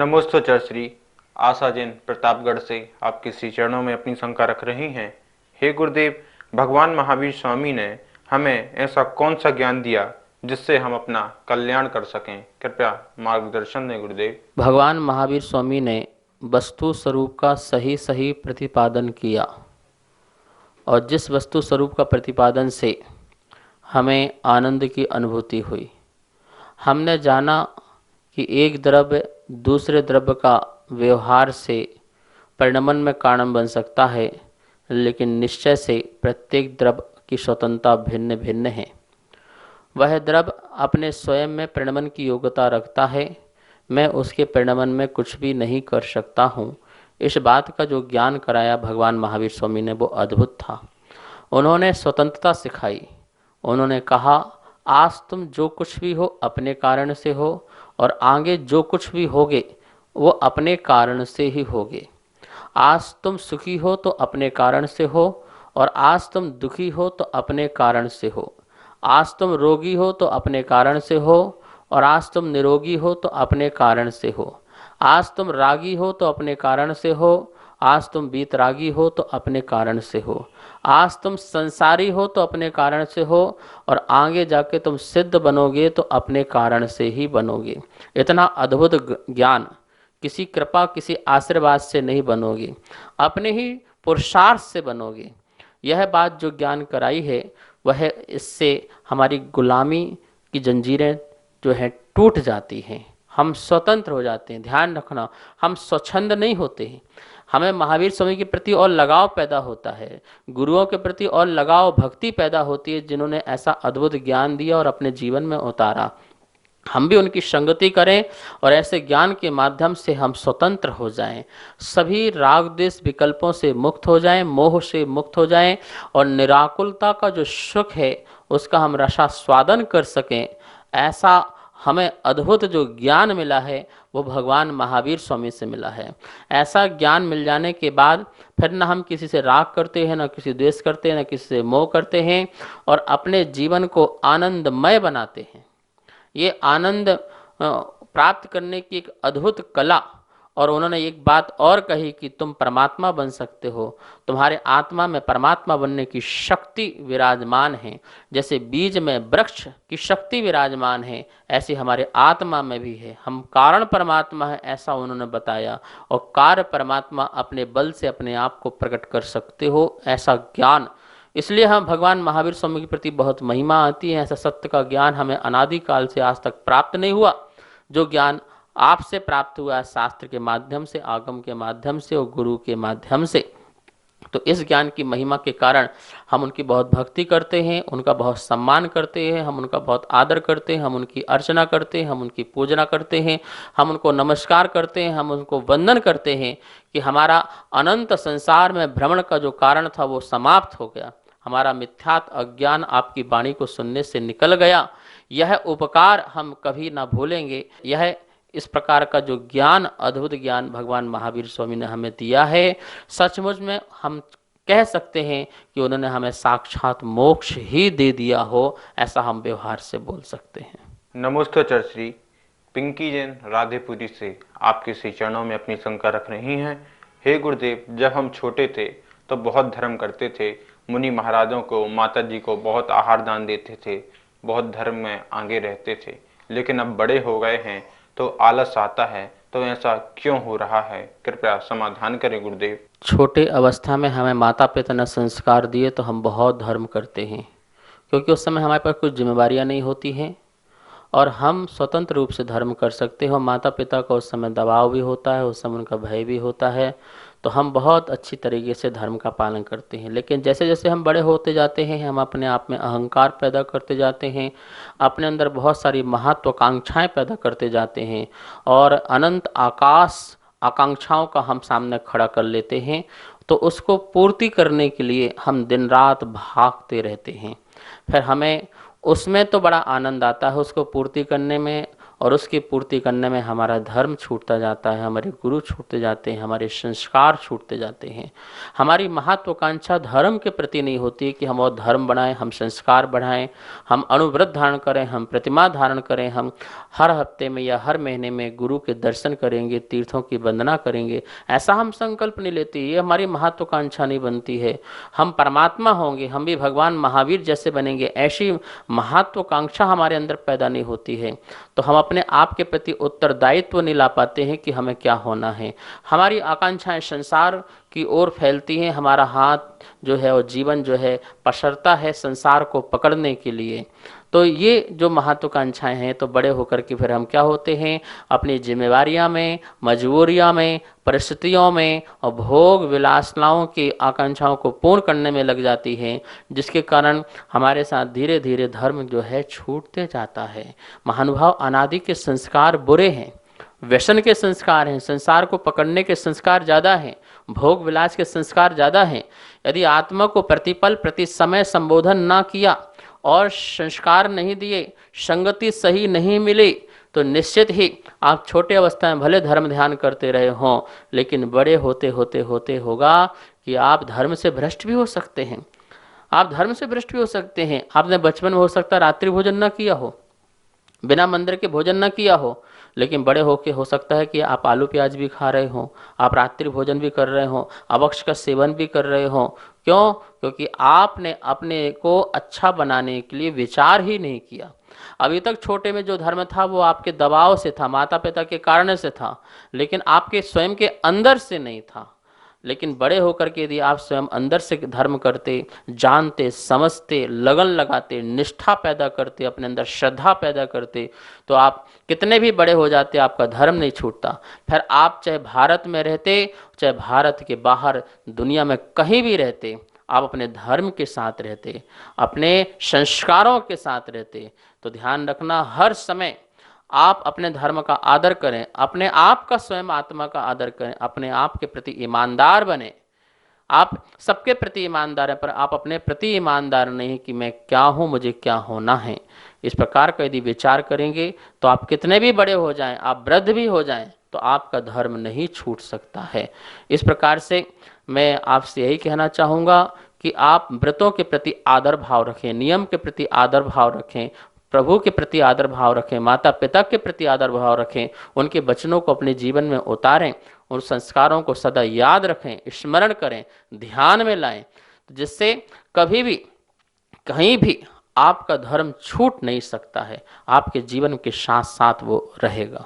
नमोस्तुते श्री आशा जैन प्रतापगढ़ से आपके श्री चरणों में अपनी शंका रख रही हैं। हे गुरुदेव, भगवान महावीर स्वामी ने हमें ऐसा कौन सा ज्ञान दिया जिससे हम अपना कल्याण कर सकें? कृपया मार्गदर्शन दें गुरुदेव। भगवान महावीर स्वामी ने वस्तु स्वरूप का सही सही प्रतिपादन किया और जिस वस्तु स्वरूप का प्रतिपादन से हमें आनंद की अनुभूति हुई। हमने जाना कि एक द्रव्य दूसरे द्रव्य का व्यवहार से परिणमन में कारण बन सकता है, लेकिन निश्चय से प्रत्येक द्रव्य की स्वतंत्रता भिन्न भिन्न है। वह द्रव्य अपने स्वयं में परिणमन की योग्यता रखता है, मैं उसके परिणमन में कुछ भी नहीं कर सकता हूँ। इस बात का जो ज्ञान कराया भगवान महावीर स्वामी ने वो अद्भुत था। उन्होंने स्वतंत्रता सिखाई। उन्होंने कहा, आज तुम जो कुछ भी हो अपने कारण से हो और आगे जो कुछ भी होगे वो अपने कारण से ही होगे। आज तुम सुखी हो तो अपने कारण से हो और आज तुम दुखी हो तो अपने कारण से हो। आज तुम रोगी हो तो अपने कारण से हो और आज तुम निरोगी हो तो अपने कारण से हो। आज तुम रागी हो तो अपने कारण से हो, आज तुम वीतरागी हो तो अपने कारण से हो। आज तुम संसारी हो तो अपने कारण से हो और आगे जाके तुम सिद्ध बनोगे तो अपने कारण से ही बनोगे। इतना अद्भुत ज्ञान किसी कृपा किसी आशीर्वाद से नहीं बनोगे, अपने ही पुरुषार्थ से बनोगे। यह बात जो ज्ञान कराई है वह इससे हमारी गुलामी की जंजीरें जो है टूट जाती हैं, हम स्वतंत्र हो जाते हैं। ध्यान रखना, हम स्वच्छंद नहीं होते हैं। हमें महावीर स्वामी के प्रति और लगाव पैदा होता है, गुरुओं के प्रति और लगाव भक्ति पैदा होती है, जिन्होंने ऐसा अद्भुत ज्ञान दिया और अपने जीवन में उतारा। हम भी उनकी संगति करें और ऐसे ज्ञान के माध्यम से हम स्वतंत्र हो जाएं, सभी राग द्वेष विकल्पों से मुक्त हो जाएं, मोह से मुक्त हो जाएं और निराकुलता का जो सुख है उसका हम रसास्वादन कर सकें। ऐसा हमें अद्भुत जो ज्ञान मिला है वो भगवान महावीर स्वामी से मिला है। ऐसा ज्ञान मिल जाने के बाद फिर न हम किसी से राग करते हैं, न किसी द्वेष करते हैं, न किसी से मोह करते हैं और अपने जीवन को आनंदमय बनाते हैं। ये आनंद प्राप्त करने की एक अद्भुत कला। और उन्होंने एक बात और कही कि तुम परमात्मा बन सकते हो, तुम्हारे आत्मा में परमात्मा बनने की शक्ति विराजमान है। जैसे बीज में वृक्ष की शक्ति विराजमान है, ऐसी हमारे आत्मा में भी है। हम कारण परमात्मा है ऐसा उन्होंने बताया और कार्य परमात्मा अपने बल से अपने आप को प्रकट कर सकते हो, ऐसा ज्ञान। इसलिए हम भगवान महावीर स्वामी के प्रति बहुत महिमा आती है। ऐसा सत्य का ज्ञान हमें अनादिकाल से आज तक प्राप्त नहीं हुआ। जो ज्ञान आपसे प्राप्त हुआ है शास्त्र के माध्यम से, आगम के माध्यम से और गुरु के माध्यम से, तो इस ज्ञान की महिमा के कारण हम उनकी बहुत भक्ति करते हैं, उनका बहुत सम्मान करते हैं, हम उनका बहुत आदर करते हैं, हम उनकी अर्चना करते हैं, हम उनकी पूजना करते हैं, हम उनको नमस्कार करते हैं, हम उनको वंदन करते हैं कि हमारा अनंत संसार में भ्रमण का जो कारण था वो समाप्त हो गया। हमारा मिथ्यात अज्ञान आपकी वाणी को सुनने से निकल गया। यह उपकार हम कभी ना भूलेंगे। यह इस प्रकार का जो ज्ञान, अद्भुत ज्ञान भगवान महावीर स्वामी ने हमें दिया है, सचमुच में हम कह सकते हैं कि उन्होंने हमें साक्षात मोक्ष ही दे दिया हो, ऐसा हम व्यवहार से बोल सकते हैं। नमोस्तुते श्री पिंकी जैन राधेपुरी से आपके श्री चरणों में अपनी शंका रख रही हैं। हे गुरुदेव, जब हम छोटे थे तो बहुत धर्म करते थे, मुनि महाराजों को, माता जी को बहुत आहार दान देते थे, बहुत धर्म में आगे रहते थे, लेकिन अब बड़े हो गए हैं तो आलस आता है, तो ऐसा क्यों हो रहा है? कृपया समाधान करें गुरुदेव। छोटे अवस्था में हमें माता पिता ने संस्कार दिए तो हम बहुत धर्म करते हैं, क्योंकि उस समय हमारे पास कुछ जिम्मेवारियां नहीं होती हैं और हम स्वतंत्र रूप से धर्म कर सकते हो। माता पिता का उस समय दबाव भी होता है, उस समय उनका भय भी होता है, तो हम बहुत अच्छी तरीके से धर्म का पालन करते हैं। लेकिन जैसे जैसे हम बड़े होते जाते हैं, हम अपने आप में अहंकार पैदा करते जाते हैं, अपने अंदर बहुत सारी महत्वाकांक्षाएं पैदा करते जाते हैं और अनंत आकाश आकांक्षाओं का हम सामने खड़ा कर लेते हैं। तो उसको पूर्ति करने के लिए हम दिन रात भागते रहते हैं। फिर हमें उसमें तो बड़ा आनंद आता है उसको पूर्ति करने में, और उसकी पूर्ति करने में हमारा धर्म छूटता जाता है, हमारे गुरु छूटते जाते हैं, हमारे संस्कार छूटते जाते हैं। हमारी महत्वाकांक्षा धर्म के प्रति नहीं होती कि हम और धर्म बढ़ाएं, हम संस्कार बढ़ाएं, हम अनुव्रत धारण करें, हम प्रतिमा धारण करें, हम हर हफ्ते में या हर महीने में गुरु के दर्शन करेंगे, तीर्थों की वंदना करेंगे, ऐसा हम संकल्प नहीं लेते। ये हमारी महत्वाकांक्षा नहीं बनती है। हम परमात्मा होंगे, हम भी भगवान महावीर जैसे बनेंगे, ऐसी महत्वाकांक्षा हमारे अंदर पैदा नहीं होती है। तो हम अपने आप के प्रति उत्तरदायित्व नहीं ला पाते हैं कि हमें क्या होना है। हमारी आकांक्षाएं संसार की ओर फैलती हैं, हमारा हाथ जो है और जीवन जो है पसरता है संसार को पकड़ने के लिए। तो ये जो महत्वाकांक्षाएं हैं, तो बड़े होकर के फिर हम क्या होते हैं, अपनी जिम्मेवारियां में, मजबूरियां में, परिस्थितियों में और भोग विलासनाओं की आकांक्षाओं को पूर्ण करने में लग जाती है, जिसके कारण हमारे साथ धीरे धीरे धर्म जो है छूटते जाता है। महानुभाव, अनादि के संस्कार बुरे हैं, व्यसन के संस्कार हैं, संसार को पकड़ने के संस्कार ज़्यादा हैं, भोग विलास के संस्कार ज़्यादा हैं। यदि आत्मा को प्रतिपल प्रति समय संबोधन ना किया और संस्कार नहीं दिए, संगति सही नहीं मिली, तो निश्चित ही आप छोटे अवस्था में भले धर्म ध्यान करते रहे हों, लेकिन बड़े होते होते होते होगा कि आप धर्म से भ्रष्ट भी हो सकते हैं। आप धर्म से भ्रष्ट भी हो सकते हैं। आपने बचपन में हो सकता है रात्रि भोजन न किया हो, बिना मंदिर के भोजन न किया हो, लेकिन बड़े होके हो सकता है कि आप आलू प्याज भी खा रहे हो, आप रात्रि भोजन भी कर रहे हो, अभक्ष का सेवन भी कर रहे हो। क्यों? क्योंकि आपने अपने को अच्छा बनाने के लिए विचार ही नहीं किया। अभी तक छोटे में जो धर्म था वो आपके दबाव से था, माता पिता के कारण से था, लेकिन आपके स्वयं के अंदर से नहीं था। लेकिन बड़े होकर के यदि आप स्वयं अंदर से धर्म करते, जानते, समझते, लगन लगाते, निष्ठा पैदा करते, अपने अंदर श्रद्धा पैदा करते, तो आप कितने भी बड़े हो जाते, आपका धर्म नहीं छूटता। फिर आप चाहे भारत में रहते, चाहे भारत के बाहर दुनिया में कहीं भी रहते, आप अपने धर्म के साथ रहते, अपने संस्कारों के साथ रहते। तो ध्यान रखना, हर समय आप अपने धर्म का आदर करें, अपने आप का, स्वयं आत्मा का आदर करें, अपने आप के प्रति ईमानदार बने। आप सबके प्रति ईमानदार हैं, पर आप अपने प्रति ईमानदार नहीं कि मैं क्या हूं, मुझे क्या होना है। इस प्रकार का यदि विचार करेंगे तो आप कितने भी बड़े हो जाएं, आप वृद्ध भी हो जाएं, तो आपका धर्म नहीं छूट सकता है। इस प्रकार से मैं आपसे यही कहना चाहूँगा कि आप व्रतों के प्रति आदर भाव रखें, नियम के प्रति आदर भाव रखें, प्रभु के प्रति आदर भाव रखें, माता पिता के प्रति आदर भाव रखें, उनके वचनों को अपने जीवन में उतारें और संस्कारों को सदा याद रखें, स्मरण करें, ध्यान में लाएं, जिससे कभी भी कहीं भी आपका धर्म छूट नहीं सकता है, आपके जीवन के साथ साथ वो रहेगा।